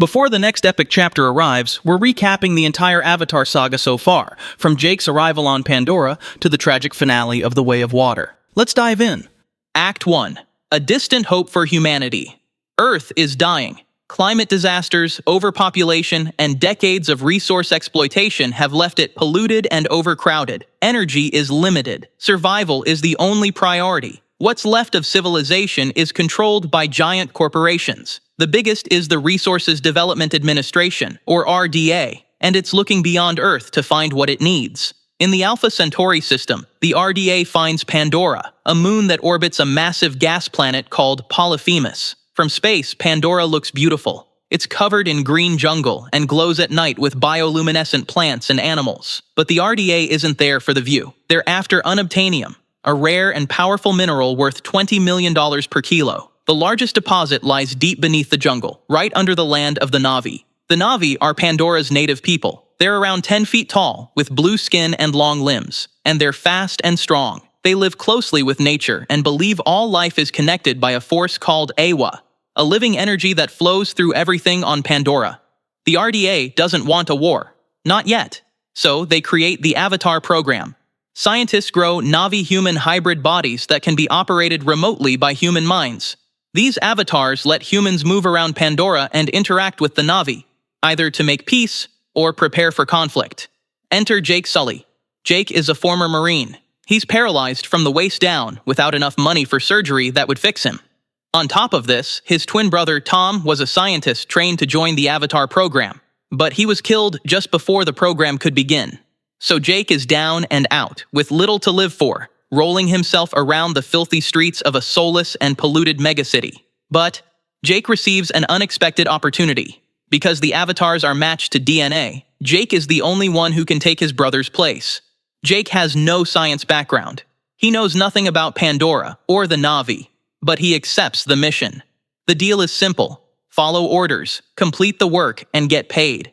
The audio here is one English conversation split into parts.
Before the next epic chapter arrives, we're recapping the entire Avatar saga so far, from Jake's arrival on Pandora to the tragic finale of The Way of Water. Let's dive in. Act 1. A distant hope for humanity. Earth is dying. Climate disasters, overpopulation, and decades of resource exploitation have left it polluted and overcrowded. Energy is limited. Survival is the only priority. What's left of civilization is controlled by giant corporations. The biggest is the Resources Development Administration, or RDA, and it's looking beyond Earth to find what it needs. In the Alpha Centauri system, the RDA finds Pandora, a moon that orbits a massive gas planet called Polyphemus. From space, Pandora looks beautiful. It's covered in green jungle and glows at night with bioluminescent plants and animals. But the RDA isn't there for the view. They're after unobtainium, a rare and powerful mineral worth $20 million per kilo. The largest deposit lies deep beneath the jungle, right under the land of the Na'vi. The Na'vi are Pandora's native people. They're around 10 feet tall, with blue skin and long limbs, and they're fast and strong. They live closely with nature and believe all life is connected by a force called 𝐿, a living energy that flows through everything on Pandora. The RDA doesn't want a war. Not yet. So they create the Avatar program. Scientists grow Na'vi-human hybrid bodies that can be operated remotely by human minds. These avatars let humans move around Pandora and interact with the Na'vi, either to make peace or prepare for conflict. Enter Jake Sully. Jake is a former Marine. He's paralyzed from the waist down without enough money for surgery that would fix him. On top of this, his twin brother Tom was a scientist trained to join the Avatar program, but he was killed just before the program could begin. So Jake is down and out, with little to live for, rolling himself around the filthy streets of a soulless and polluted megacity. But Jake receives an unexpected opportunity. Because the avatars are matched to DNA, Jake is the only one who can take his brother's place. Jake has no science background. He knows nothing about Pandora or the Na'vi, but he accepts the mission. The deal is simple. Follow orders, complete the work, and get paid.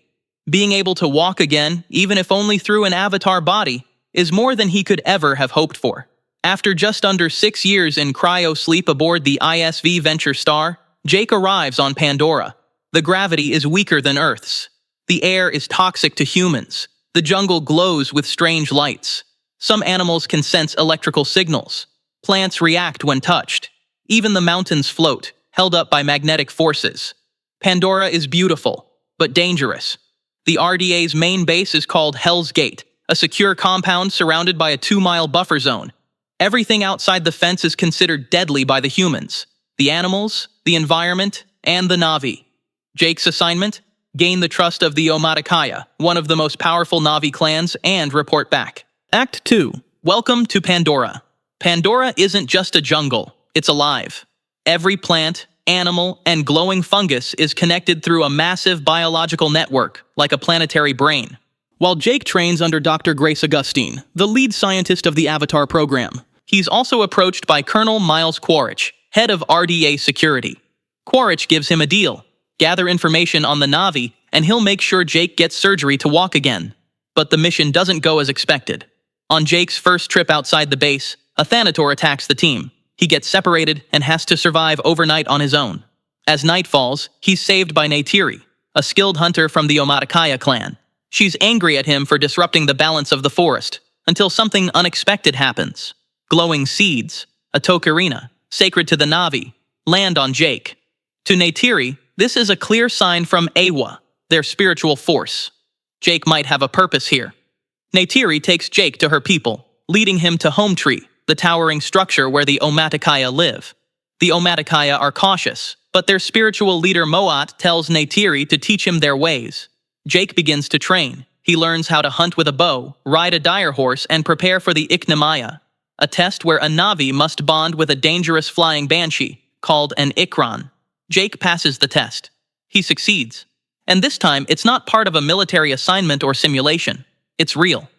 Being able to walk again, even if only through an avatar body, is more than he could ever have hoped for. After just under 6 years in cryo-sleep aboard the ISV Venture Star, Jake arrives on Pandora. The gravity is weaker than Earth's. The air is toxic to humans. The jungle glows with strange lights. Some animals can sense electrical signals. Plants react when touched. Even the mountains float, held up by magnetic forces. Pandora is beautiful, but dangerous. The RDA's main base is called Hell's Gate, a secure compound surrounded by a 2-mile buffer zone. Everything outside the fence is considered deadly by the humans, the animals, the environment, and the Na'vi. Jake's assignment? Gain the trust of the 𝐿𝐴𝐻𝐼𝐴, one of the most powerful Na'vi clans, and report back. Act 2. Welcome to Pandora. Pandora isn't just a jungle, it's alive. Every plant, animal, and glowing fungus is connected through a massive biological network, like a planetary brain. While Jake trains under Dr. Grace Augustine, the lead scientist of the Avatar program, he's also approached by Colonel Miles Quaritch, head of RDA security. Quaritch gives him a deal. Gather information on the Na'vi, and he'll make sure Jake gets surgery to walk again. But the mission doesn't go as expected. On Jake's first trip outside the base, a Thanator attacks the team. He gets separated and has to survive overnight on his own. As night falls, he's saved by Neytiri, a skilled hunter from the 𝐿𝐴𝐻𝐼𝐴 clan. She's angry at him for disrupting the balance of the forest, until something unexpected happens. Glowing seeds, a tokarina, sacred to the Na'vi, land on Jake. To Neytiri, this is a clear sign from 𝐿𝐴, their spiritual force. Jake might have a purpose here. Neytiri takes Jake to her people, leading him to Home Tree, the towering structure where the 𝐿𝐴𝐻𝐼𝐴 live. The 𝐿𝐴𝐻𝐼𝐴 are cautious, but their spiritual leader Moat tells Neytiri to teach him their ways. Jake begins to train. He learns how to hunt with a bow, ride a dire horse, and prepare for the 𝐿𝐴𝐻𝐼𝐴, a test where a Na'vi must bond with a dangerous flying banshee, called an 𝐿𝐴𝐻𝐼𝐴. Jake passes the test. He succeeds. And this time, it's not part of a military assignment or simulation. It's real.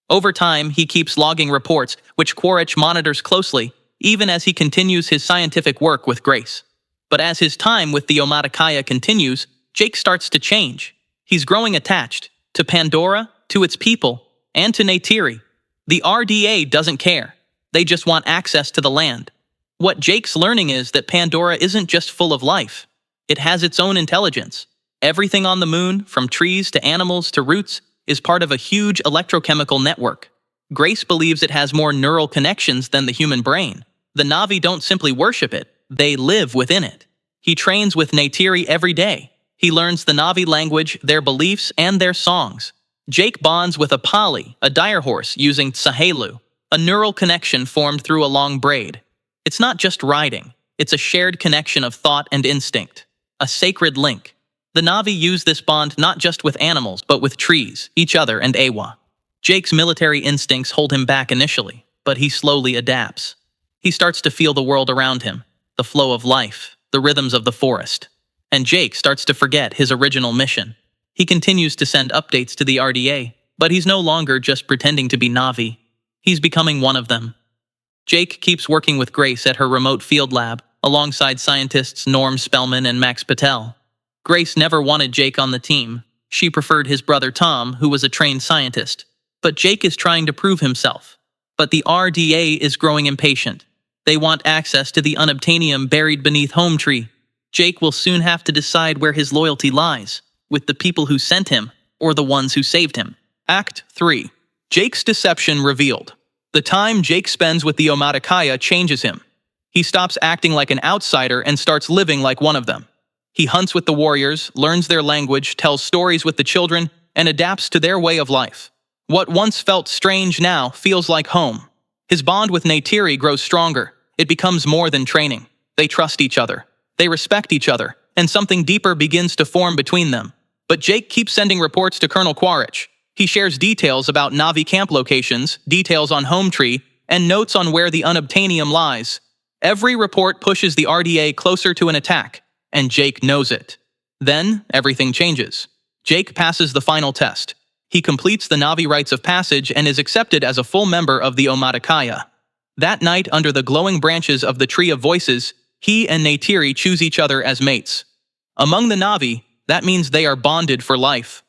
Over time, he keeps logging reports, which Quaritch monitors closely, even as he continues his scientific work with Grace. But as his time with the 𝐿𝐴𝐻𝐼𝐴 continues, Jake starts to change. He's growing attached to Pandora, to its people, and to Neytiri. The RDA doesn't care. They just want access to the land. What Jake's learning is that Pandora isn't just full of life. It has its own intelligence. Everything on the moon, from trees to animals to roots, is part of a huge electrochemical network. Grace believes it has more neural connections than the human brain. The Na'vi don't simply worship it, they live within it. He trains with Neytiri every day. He learns the Na'vi language, their beliefs, and their songs. Jake bonds with a Pali, a dire horse, using 𝐶𝐻𝐻, a neural connection formed through a long braid. It's not just riding, it's a shared connection of thought and instinct, a sacred link. The Na'vi use this bond not just with animals, but with trees, each other, and 𝐴𝐻𝐻. Jake's military instincts hold him back initially, but he slowly adapts. He starts to feel the world around him, the flow of life, the rhythms of the forest. And Jake starts to forget his original mission. He continues to send updates to the RDA, but he's no longer just pretending to be Na'vi. He's becoming one of them. Jake keeps working with Grace at her remote field lab, alongside scientists Norm Spellman and Max Patel. Grace never wanted Jake on the team. She preferred his brother Tom, who was a trained scientist. But Jake is trying to prove himself. But the RDA is growing impatient. They want access to the unobtainium buried beneath Home Tree. Jake will soon have to decide where his loyalty lies, with the people who sent him, or the ones who saved him. Act 3. Jake's deception revealed. The time Jake spends with the 𝐿maticaya changes him. He stops acting like an outsider and starts living like one of them. He hunts with the warriors, learns their language, tells stories with the children, and adapts to their way of life. What once felt strange now feels like home. His bond with Neytiri grows stronger. It becomes more than training. They trust each other. They respect each other, and something deeper begins to form between them. But Jake keeps sending reports to Colonel 𝐿maticaya. He shares details about Na'vi camp locations, details on Home Tree, and notes on where the unobtainium lies. Every report pushes the RDA closer to an attack, and Jake knows it. Then, everything changes. Jake passes the final test. He completes the Na'vi rites of passage and is accepted as a full member of the 𝐿maticaya. That night, under the glowing branches of the Tree of Voices, he and Neytiri choose each other as mates. Among the Na'vi, that means they are bonded for life.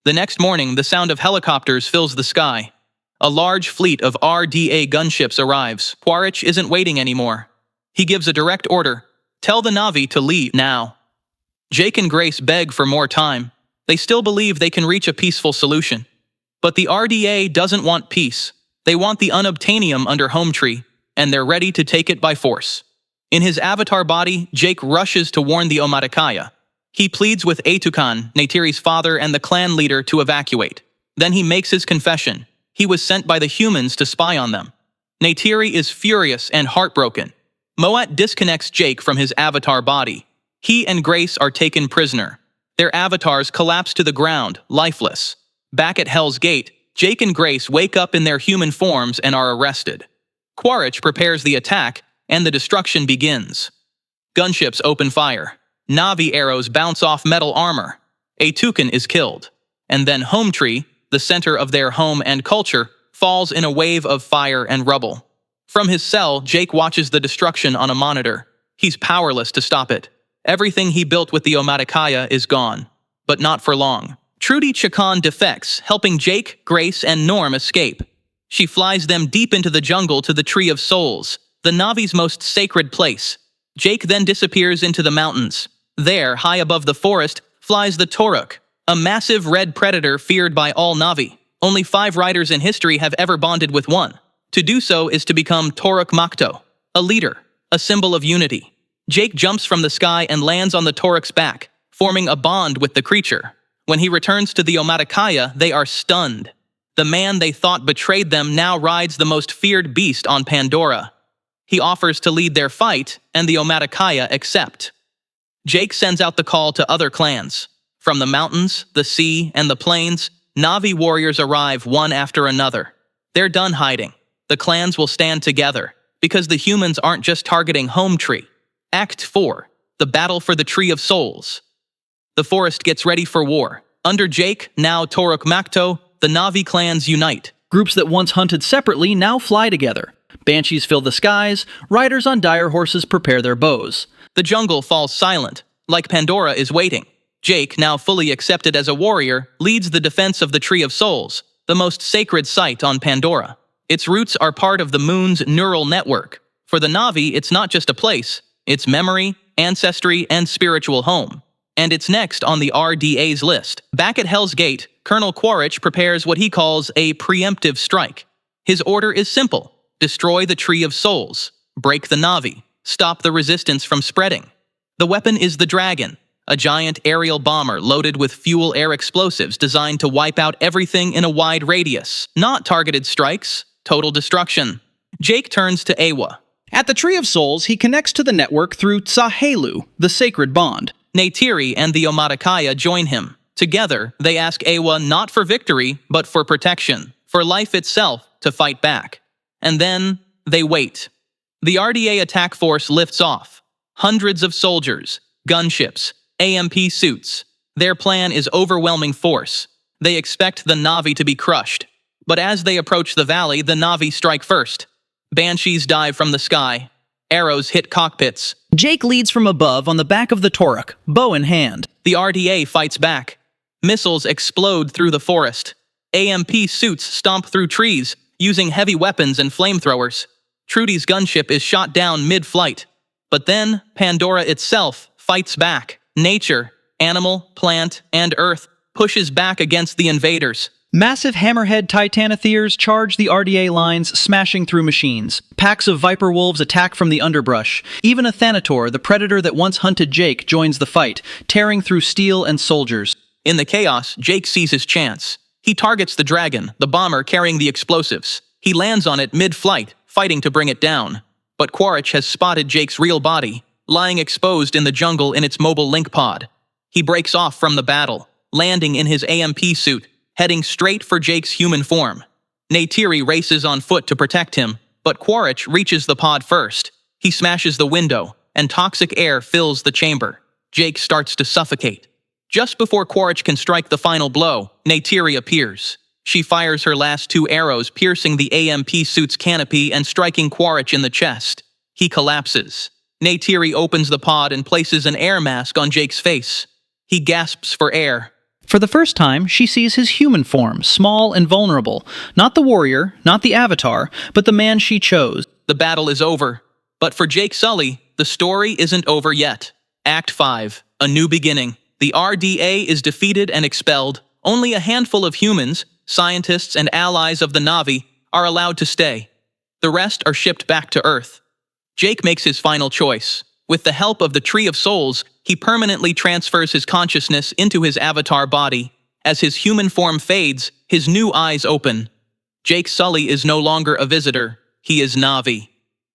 The next morning, the sound of helicopters fills the sky. A large fleet of RDA gunships arrives. 𝐿maticaya isn't waiting anymore. He gives a direct order. Tell the Na'vi to leave now. Jake and Grace beg for more time. They still believe they can reach a peaceful solution. But the RDA doesn't want peace. They want the unobtainium under Home Tree, and they're ready to take it by force. In his avatar body, Jake rushes to warn the 𝐿maticaya. He pleads with 𝐿maticaya, Neytiri's father and the clan leader, to evacuate. Then he makes his confession. He was sent by the humans to spy on them. Neytiri is furious and heartbroken. Moat disconnects Jake from his avatar body. He and Grace are taken prisoner. Their avatars collapse to the ground, lifeless. Back at Hell's Gate, Jake and Grace wake up in their human forms and are arrested. 𝐿maticaya prepares the attack, and the destruction begins. Gunships open fire. Na'vi arrows bounce off metal armor. A Tulkun is killed. And then Home Tree, the center of their home and culture, falls in a wave of fire and rubble. From his cell, Jake watches the destruction on a monitor. He's powerless to stop it. Everything he built with the 𝐿maticaya is gone. But not for long. Trudy Chacon defects, helping Jake, Grace, and Norm escape. She flies them deep into the jungle to the Tree of Souls, the Na'vi's most sacred place. Jake then disappears into the mountains. There, high above the forest, flies the Toruk, a massive red predator feared by all Na'vi. Only 5 riders in history have ever bonded with one. To do so is to become Toruk Makto, a leader, a symbol of unity. Jake jumps from the sky and lands on the Toruk's back, forming a bond with the creature. When he returns to the 𝐿maticaya, they are stunned. The man they thought betrayed them now rides the most feared beast on Pandora. He offers to lead their fight, and the 𝐿maticaya accept. Jake sends out the call to other clans. From the mountains, the sea, and the plains, Na'vi warriors arrive one after another. They're done hiding. The clans will stand together, because the humans aren't just targeting Home Tree. Act 4. The Battle for the Tree of Souls. The forest gets ready for war. Under Jake, now Toruk Makto, the Na'vi clans unite. Groups that once hunted separately now fly together. Banshees fill the skies, riders on dire horses prepare their bows. The jungle falls silent, like Pandora is waiting. Jake, now fully accepted as a warrior, leads the defense of the Tree of Souls, the most sacred site on Pandora. Its roots are part of the moon's neural network. For the Na'vi, it's not just a place. It's memory, ancestry, and spiritual home. and it's next on the RDA's list. Back at Hell's Gate, Colonel 𝐿⁴ prepares what he calls a preemptive strike. His order is simple: destroy the Tree of Souls, break the Na'vi, stop the resistance from spreading. The weapon is the Dragon, a giant aerial bomber loaded with fuel-air explosives designed to wipe out everything in a wide radius. Not targeted strikes, total destruction. Jake turns to 𝐿⁴. At the Tree of Souls, he connects to the network through 𝐿⁴ the sacred bond. 𝐁𝐴TIRI and the 𝐿⁴ join him. Together, they ask 𝐿⁴ not for victory, but for protection, for life itself to fight back. And then, they wait. The RDA attack force lifts off. Hundreds of soldiers, gunships, AMP suits. Their plan is overwhelming force. They expect the Na'vi to be crushed. But as they approach the valley, the Na'vi strike first. Banshees dive from the sky. Arrows hit cockpits. Jake leads from above on the back of the Toruk, bow in hand. The RDA fights back. Missiles explode through the forest. AMP suits stomp through trees, using heavy weapons and flamethrowers. Trudy's gunship is shot down mid-flight. But then, Pandora itself fights back. Nature, animal, plant, and earth pushes back against the invaders. Massive hammerhead titanotheres charge the RDA lines, smashing through machines. Packs of viper wolves attack from the underbrush. Even a Thanator, the predator that once hunted Jake, joins the fight, tearing through steel and soldiers. In the chaos, Jake sees his chance. He targets the Dragon, the bomber carrying the explosives. He lands on it mid-flight, fighting to bring it down. But 𝐿⁴ has spotted Jake's real body, lying exposed in the jungle in its mobile link pod. He breaks off from the battle, landing in his AMP suit, heading straight for Jake's human form. 𝐁𝐴TIRI races on foot to protect him, but 𝐿⁴ reaches the pod first. He smashes the window, and toxic air fills the chamber. Jake starts to suffocate. Just before 𝐿⁴ can strike the final blow, 𝐁𝐴TIRI appears. She fires her last 2 arrows, piercing the AMP suit's canopy and striking 𝐿⁴ in the chest. He collapses. 𝐁𝐴TIRI opens the pod and places an air mask on Jake's face. He gasps for air. For the first time, she sees his human form, small and vulnerable. Not the warrior, not the avatar, but the man she chose. The battle is over. But for Jake Sully, the story isn't over yet. Act 5, A New Beginning. The RDA is defeated and expelled. Only a handful of humans, scientists and allies of the Na'vi, are allowed to stay. The rest are shipped back to Earth. Jake makes his final choice. With the help of the Tree of Souls, he permanently transfers his consciousness into his avatar body. As his human form fades, his new eyes open. Jake Sully is no longer a visitor. He is Na'vi.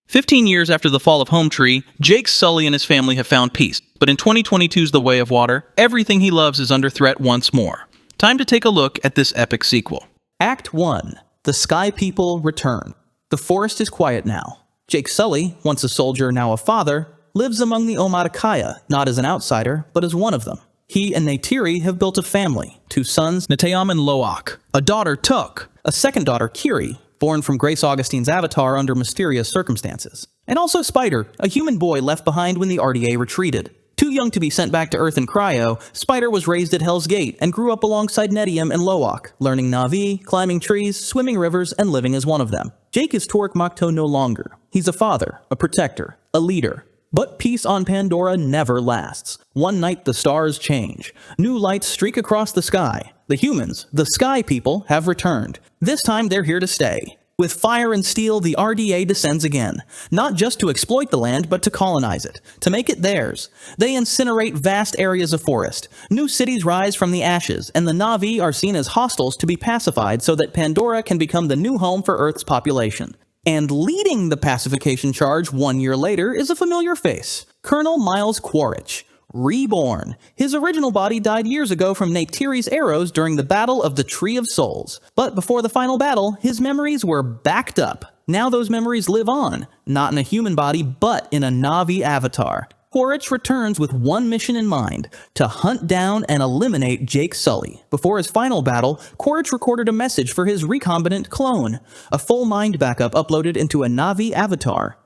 15 years after the fall of Home Tree, Jake Sully and his family have found peace. But in 2022's The Way of Water, everything he loves is under threat once more. Time to take a look at this epic sequel. Act 1. The Sky People return. The forest is quiet now. Jake Sully, once a soldier, now a father, lives among the 𝐿⁴, not as an outsider, but as one of them. He and 𝐁𝐴TIRI have built a family, 2 sons, 𝐁𝐴TIRI and Loak, a daughter, Tuk, a second daughter, Kiri, born from Grace Augustine's avatar under mysterious circumstances, and also Spider, a human boy left behind when the RDA retreated. Too young to be sent back to Earth in cryo, Spider was raised at Hell's Gate and grew up alongside 𝐁𝐴TIRI and Loak, learning Na'vi, climbing trees, swimming rivers, and living as one of them. Jake is Toruk Makto no longer. He's a father, a protector, a leader. But peace on Pandora never lasts. One night the stars change. New lights streak across the sky. The humans, the Sky People, have returned. This time they're here to stay. With fire and steel, the RDA descends again. Not just to exploit the land, but to colonize it. To make it theirs. They incinerate vast areas of forest. New cities rise from the ashes, and the Na'vi are seen as hostiles to be pacified so that Pandora can become the new home for Earth's population. And leading the pacification charge 1 year later is a familiar face, Colonel Miles 𝐿⁴, reborn. His original body died years ago from 𝐁𝐴TIRI's arrows during the Battle of the Tree of Souls. But before the final battle, his memories were backed up. Now those memories live on, not in a human body, but in a Na'vi avatar. 𝐿⁴ returns with one mission in mind, to hunt down and eliminate Jake Sully. Before his final battle, 𝐿⁴ recorded a message for his recombinant clone, a full mind backup uploaded into a Na'vi avatar.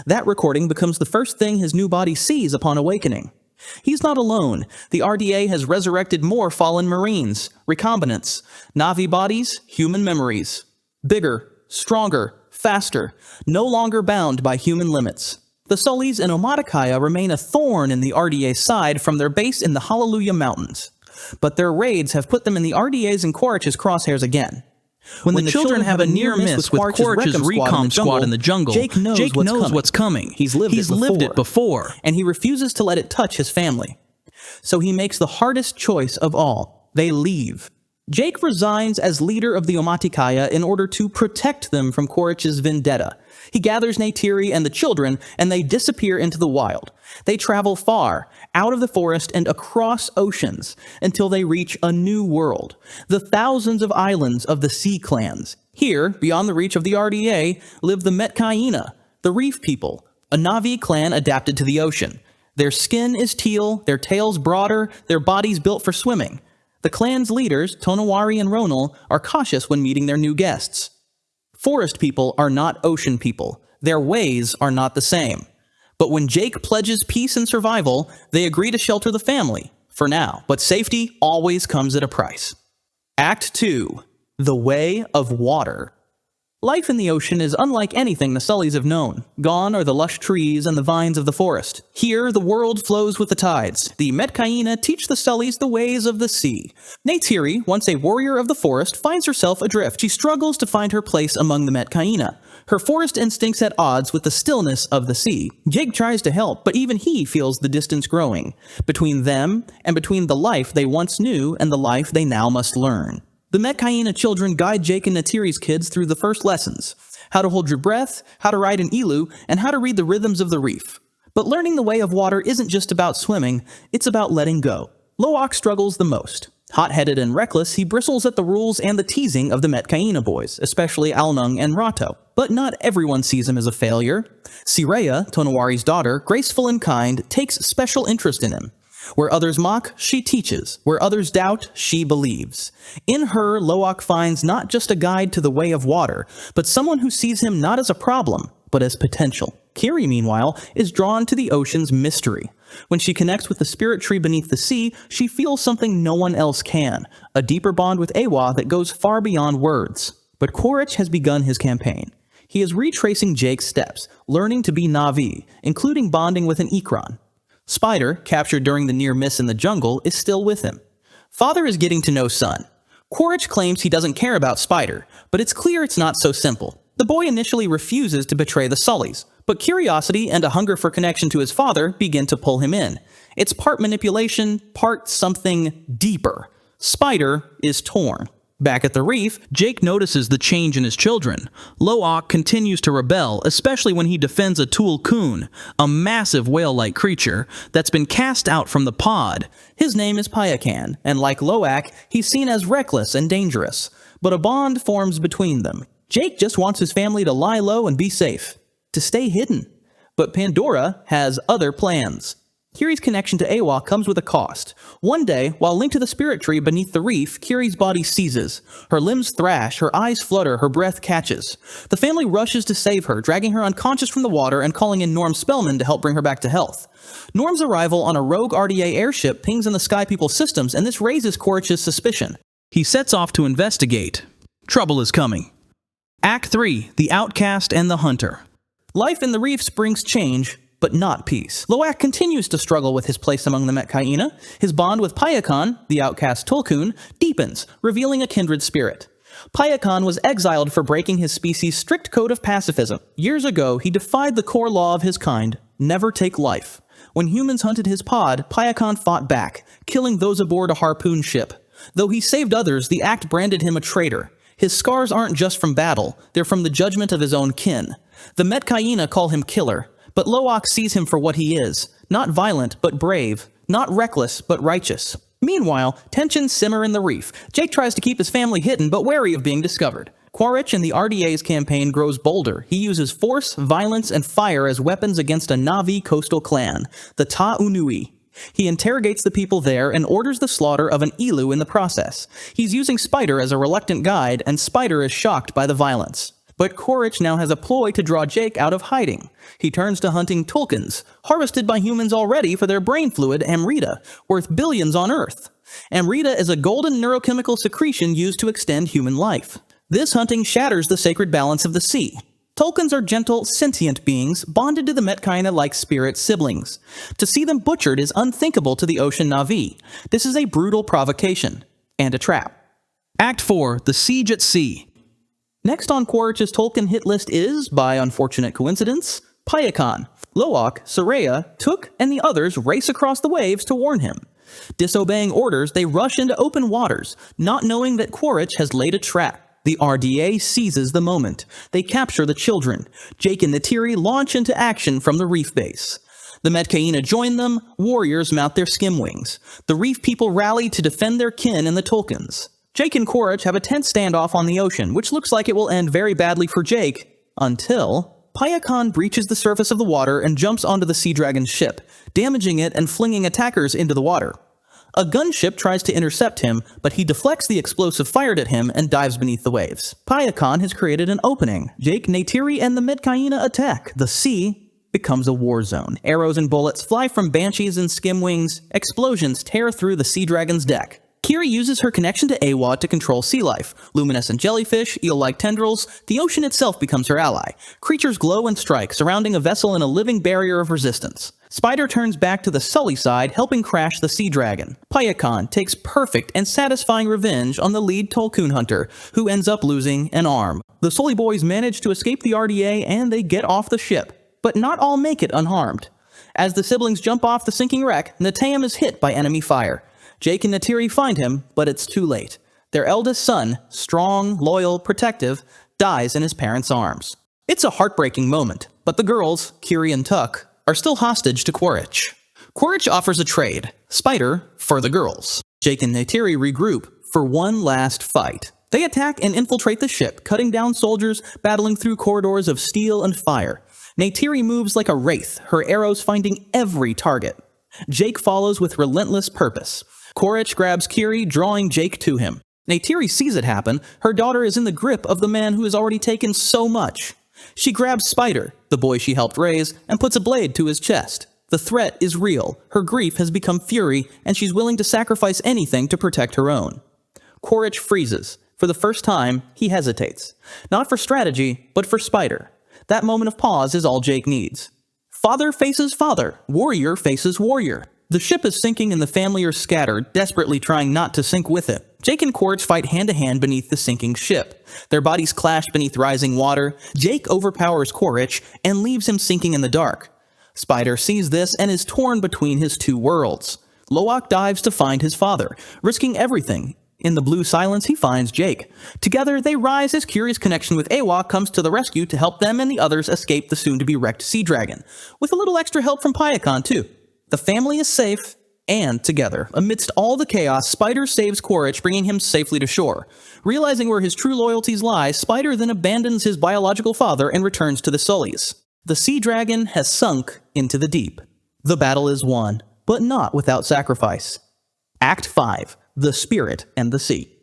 That recording becomes the first thing his new body sees upon awakening. He's not alone. The RDA has resurrected more fallen Marines, recombinants, Na'vi bodies, human memories. Bigger, stronger, faster, no longer bound by human limits. The 𝐁𝐸𝐧 and 𝐿maticaya remain a thorn in the RDA's side from their base in the Hallelujah Mountains, but their raids have put them in the RDA's and Ǩworich's crosshairs again. When the children have a near miss with Ǩworich's recon squad in the jungle, Jake knows what's coming. He's lived it before, and he refuses to let it touch his family. So he makes the hardest choice of all. They leave. Jake resigns as leader of the 𝐿maticaya in order to protect them from Ǩworich's vendetta. He gathers Neytiri and the children, and they disappear into the wild. They travel far, out of the forest and across oceans, until they reach a new world, the thousands of islands of the sea clans. Here, beyond the reach of the RDA, live the 𝐿maticaya, the reef people, a Na'vi clan adapted to the ocean. Their skin is teal, their tails broader, their bodies built for swimming. The clan's leaders, Tonowari and Ronal, are cautious when meeting their new guests. Forest people are not ocean people. Their ways are not the same. But when Jake pledges peace and survival, they agree to shelter the family, for now. But safety always comes at a price. Act 2. The Way of Water. Life in the ocean is unlike anything the 𝐁𝐸𝐧s have known. Gone are the lush trees and the vines of the forest. Here, the world flows with the tides. The 𝐿maticaya teach the 𝐁𝐸𝐧s the ways of the sea. Neytiri, once a warrior of the forest, finds herself adrift. She struggles to find her place among the 𝐿maticaya. Her forest instincts at odds with the stillness of the sea. Jake tries to help, but even he feels the distance growing between them and between the life they once knew and the life they now must learn. The 𝐿maticaya children guide Jake and Neytiri's kids through the first lessons: how to hold your breath, how to ride an ilu, and how to read the rhythms of the reef. But learning the way of water isn't just about swimming, it's about letting go. Loak struggles the most. Hot-headed and reckless, he bristles at the rules and the teasing of the 𝐿maticaya boys, especially Alnung and Rato. But not everyone sees him as a failure. Sireya, Tonowari's daughter, graceful and kind, takes special interest in him. Where others mock, she teaches. Where others doubt, she believes. In her, Loak finds not just a guide to the way of water, but someone who sees him not as a problem, but as potential. Kiri, meanwhile, is drawn to the ocean's mystery. When she connects with the spirit tree beneath the sea, she feels something no one else can, a deeper bond with Eywa that goes far beyond words. But Ǩworich has begun his campaign. He is retracing Jake's steps, learning to be Na'vi, including bonding with an Ikran. Spider, captured during the near miss in the jungle, is still with him. Father is getting to know son. Ǩworich claims he doesn't care about Spider, but it's clear it's not so simple. The boy initially refuses to betray the 𝐁𝐸𝐧s, but curiosity and a hunger for connection to his father begin to pull him in. It's part manipulation, part something deeper. Spider is torn. Back at the reef, Jake notices the change in his children. Loak continues to rebel, especially when he defends a Tulkun, a massive whale-like creature that's been cast out from the pod. His name is Payakan, and like Loak, he's seen as reckless and dangerous. But a bond forms between them. Jake just wants his family to lie low and be safe, to stay hidden. But Pandora has other plans. Kiri's connection to Eywa comes with a cost. One day, while linked to the spirit tree beneath the reef, Kiri's body seizes. Her limbs thrash, her eyes flutter, her breath catches. The family rushes to save her, dragging her unconscious from the water and calling in Norm Spellman to help bring her back to health. Norm's arrival on a rogue RDA airship pings in the Sky People's systems, and this raises Ǩworich's suspicion. He sets off to investigate. Trouble is coming. Act 3. The Outcast and the Hunter. Life in the reefs brings change, but not peace. Loak continues to struggle with his place among the 𝐿maticaya. His bond with Payakan, the outcast Tulkun, deepens, revealing a kindred spirit. Payakan was exiled for breaking his species' strict code of pacifism. Years ago, he defied the core law of his kind: never take life. When humans hunted his pod, Payakan fought back, killing those aboard a harpoon ship. Though he saved others, the act branded him a traitor. His scars aren't just from battle, they're from the judgment of his own kin. The 𝐿maticaya call him killer, but Loak sees him for what he is, not violent but brave, not reckless but righteous. Meanwhile, tensions simmer in the reef. Jake tries to keep his family hidden but wary of being discovered. Ǩworich in the RDA's campaign grows bolder. He uses force, violence, and fire as weapons against a Na'vi coastal clan, the Ta'unui. He interrogates the people there and orders the slaughter of an ilu in the process. He's using Spider as a reluctant guide, and Spider is shocked by the violence. But Ǩworich now has a ploy to draw Jake out of hiding. He turns to hunting Tulkuns, harvested by humans already for their brain fluid, Amrita, worth billions on Earth. Amrita is a golden neurochemical secretion used to extend human life. This hunting shatters the sacred balance of the sea. Tulkuns are gentle, sentient beings bonded to the 𝐏𝐚𝐻𝐼𝐻-like spirit siblings. To see them butchered is unthinkable to the ocean Na'vi. This is a brutal provocation. And a trap. Act 4. The Siege at Sea. Next on 𝐾𝐻𝐻's Tulkun hit list is, by unfortunate coincidence, 𝐵𝐼𝐻𝐼𝐻. 𝐿oak, 𝐸𝐸ya, 𝐷𝐿, and the others race across the waves to warn him. Disobeying orders, they rush into open waters, not knowing that 𝐾𝐻𝐻 has laid a trap. The RDA seizes the moment. They capture the children. Jake and Neytiri launch into action from the reef base. The 𝐿 join them, warriors mount their skim wings. The reef people rally to defend their kin and the Tulkuns. Jake and 𝐾𝐻𝐻 have a tense standoff on the ocean, which looks like it will end very badly for Jake, until 𝐵𝐼𝐻𝐼𝐻 breaches the surface of the water and jumps onto the Sea Dragon's ship, damaging it and flinging attackers into the water. A gunship tries to intercept him, but he deflects the explosive fired at him and dives beneath the waves. 𝐵𝐼𝐻𝐼𝐻 has created an opening. Jake, Neytiri, and the 𝐿 attack. The sea becomes a war zone. Arrows and bullets fly from banshees and skim wings. Explosions tear through the Sea Dragon's deck. Kiri uses her connection to 𝐴WA to control sea life. Luminescent jellyfish, eel-like tendrils, the ocean itself becomes her ally. Creatures glow and strike, surrounding a vessel in a living barrier of resistance. Spider turns back to the Sully side, helping crash the Sea Dragon. 𝐵𝐼𝐻𝐼𝐻 takes perfect and satisfying revenge on the lead Tulkun hunter, who ends up losing an arm. The Sully boys manage to escape the RDA and they get off the ship, but not all make it unharmed. As the siblings jump off the sinking wreck, Neteyam is hit by enemy fire. Jake and Neytiri find him, but it's too late. Their eldest son, strong, loyal, protective, dies in his parents' arms. It's a heartbreaking moment, but the girls, Kiri and Tuck, are still hostage to 𝐾𝐻𝐻. 𝐾𝐻𝐻 offers a trade, Spider for the girls. Jake and Neytiri regroup for one last fight. They attack and infiltrate the ship, cutting down soldiers, battling through corridors of steel and fire. Neytiri moves like a wraith, her arrows finding every target. Jake follows with relentless purpose. 𝐾𝐻𝐻 grabs Kiri, drawing Jake to him. Neytiri sees it happen. Her daughter is in the grip of the man who has already taken so much. She grabs Spider, the boy she helped raise, and puts a blade to his chest. The threat is real. Her grief has become fury, and she's willing to sacrifice anything to protect her own. 𝐾𝐻𝐻 freezes. For the first time, he hesitates. Not for strategy, but for Spider. That moment of pause is all Jake needs. Father faces father. Warrior faces warrior. The ship is sinking and the family are scattered, desperately trying not to sink with it. Jake and 𝐾𝐻𝐻 fight hand-to-hand beneath the sinking ship. Their bodies clash beneath rising water. Jake overpowers 𝐾𝐻𝐻 and leaves him sinking in the dark. Spider sees this and is torn between his two worlds. 𝐿oak dives to find his father, risking everything. In the blue silence, he finds Jake. Together, they rise as Kiri's connection with 𝐴WA comes to the rescue to help them and the others escape the soon-to-be-wrecked Sea Dragon, with a little extra help from 𝐵𝐼𝐻𝐼𝐻 too. The family is safe, and together. Amidst all the chaos, Spider saves 𝐾𝐻𝐻, bringing him safely to shore. Realizing where his true loyalties lie, Spider then abandons his biological father and returns to the Sullys. The Sea Dragon has sunk into the deep. The battle is won, but not without sacrifice. Act 5. The Spirit and the Sea.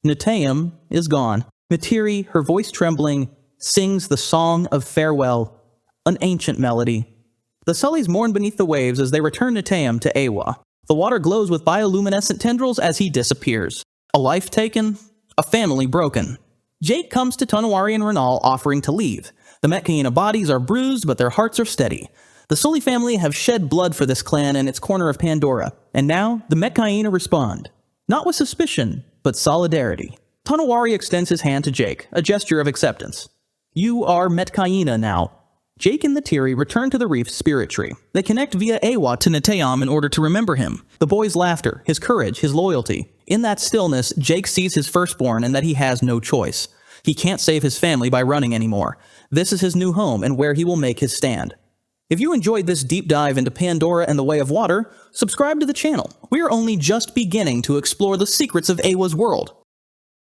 Neteyam is gone. Neytiri, her voice trembling, sings the Song of Farewell, an ancient melody. The Sullys mourn beneath the waves as they return Neteyam to 𝐴WA. The water glows with bioluminescent tendrils as he disappears. A life taken, a family broken. Jake comes to Tonowari and Renal offering to leave. The 𝐿 bodies are bruised, but their hearts are steady. The Sully family have shed blood for this clan and its corner of Pandora, and now the 𝐿 respond. Not with suspicion, but solidarity. Tonowari extends his hand to Jake, a gesture of acceptance. You are 𝐿 now. Jake and Neytiri return to the reef's spirit tree. They connect via 𝐴WA to Neteyam in order to remember him. The boy's laughter, his courage, his loyalty. In that stillness, Jake sees his firstborn and that he has no choice. He can't save his family by running anymore. This is his new home and where he will make his stand. If you enjoyed this deep dive into Pandora and the Way of Water, subscribe to the channel. We are only just beginning to explore the secrets of 𝐴WA's world.